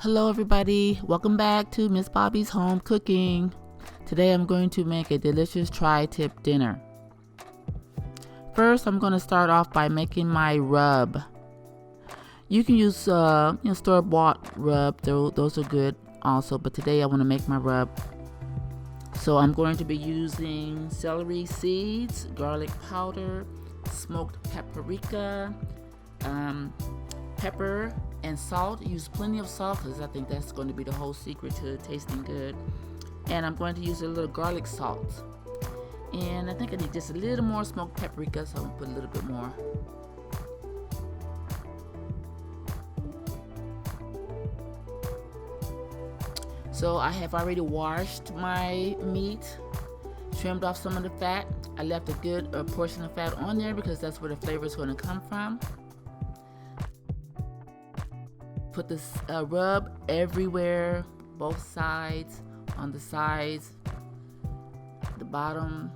Hello everybody, welcome back to Miss Bobby's Home Cooking. Today I'm going to make a delicious tri-tip dinner. First I'm going to start off by making my rub. You can use store-bought rub, those are good also, but today I want to make my rub. So I'm going to be using celery seeds, garlic powder, smoked paprika, pepper, and salt. Use plenty of salt because I think that's going to be the whole secret to tasting good. And I'm going to use a little garlic salt. And I think I need just a little more smoked paprika, so I'm going to put a little bit more. So I have already washed my meat, trimmed off some of the fat. I left a good portion of fat on there because that's where the flavor is going to come from. Put this rub everywhere, both sides, on the sides, the bottom,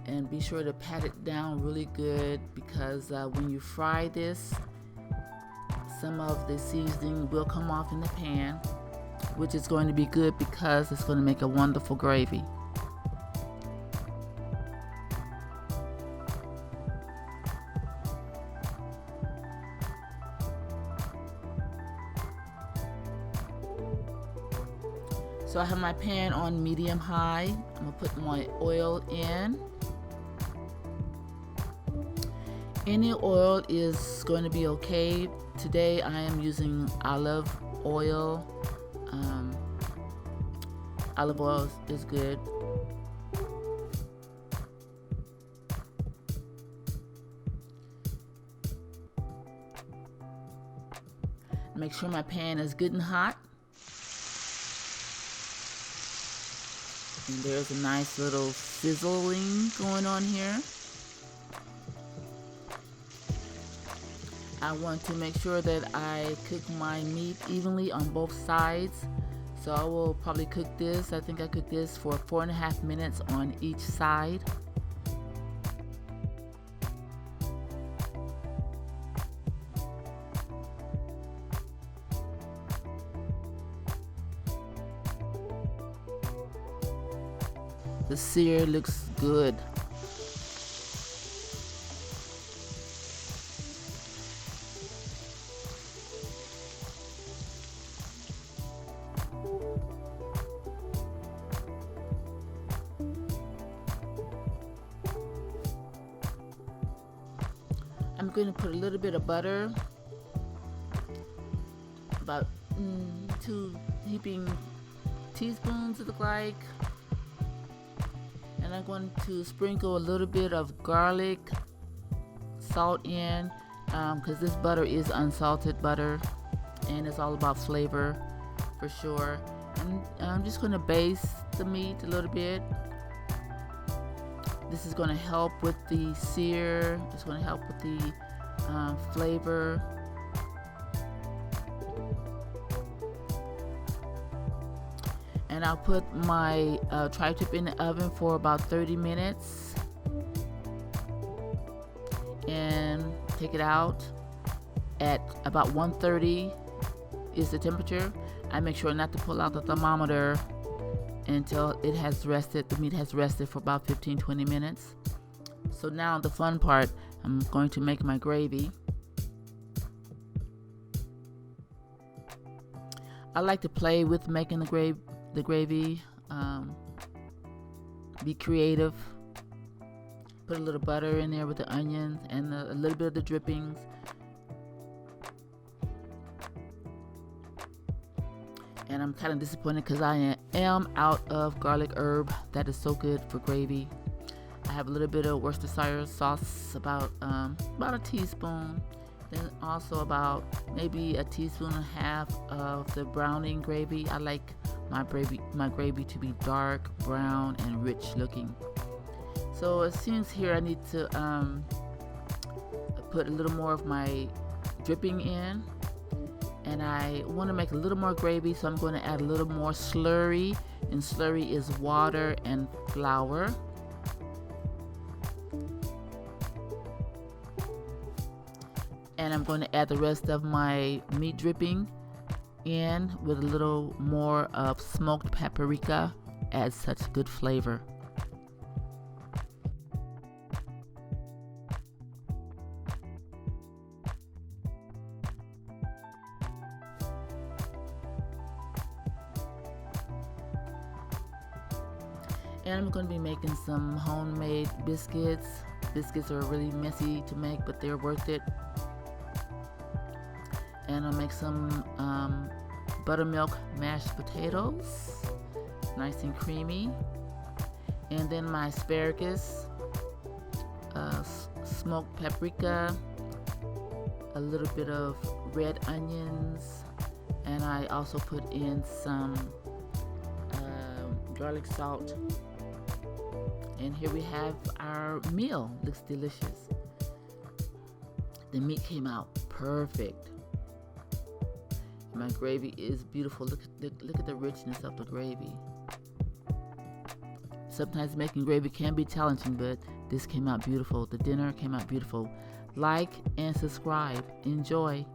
and be sure to pat it down really good because when you fry this, some of the seasoning will come off in the pan, which is going to be good because it's going to make a wonderful gravy. So I have my pan on medium high. I'm gonna put my oil in. Any oil is going to be okay. Today I am using olive oil. Olive oil is good. Make sure my pan is good and hot. And there's a nice little sizzling going on here. I want to make sure that I cook my meat evenly on both sides. So I will probably cook this. I think I cooked this for 4.5 minutes on each side. The sear looks good. I'm going to put a little bit of butter, about 2 heaping teaspoons it looks like. And I'm going to sprinkle a little bit of garlic salt in because this butter is unsalted butter and it's all about flavor for sure. And I'm just going to baste the meat a little bit. This is going to help with the sear. It's going to help with the flavor. And I'll put my tri-tip in the oven for about 30 minutes and take it out at about 130 is the temperature. I make sure not to pull out the thermometer until it has rested. The meat has rested for about 15-20 minutes. So now the fun part, I'm going to make my gravy. I like to play with making the gravy. Be creative. Put a little butter in there with the onions and a little bit of the drippings. And I'm kind of disappointed because I am out of garlic herb. That is so good for gravy. I have a little bit of Worcestershire sauce, about a teaspoon. Then also about maybe a teaspoon and a half of the browning gravy. I like my gravy to be dark brown and rich looking. So it seems here I need to put a little more of my dripping in, and I want to make a little more gravy, so I'm going to add a little more slurry, and slurry is water and flour. And I'm going to add the rest of my meat dripping in with a little more of smoked paprika. Adds such good flavor. And I'm going to be making some homemade biscuits. Biscuits are really messy to make, but they're worth it. And I'll make some buttermilk mashed potatoes, nice and creamy. And then my asparagus, smoked paprika, a little bit of red onions, and I also put in some garlic salt. And here we have our meal. Looks delicious. The meat came out perfect. My gravy is beautiful. Look at the richness of the gravy. Sometimes making gravy can be challenging, but this came out beautiful. The dinner came out beautiful. Like and subscribe. Enjoy.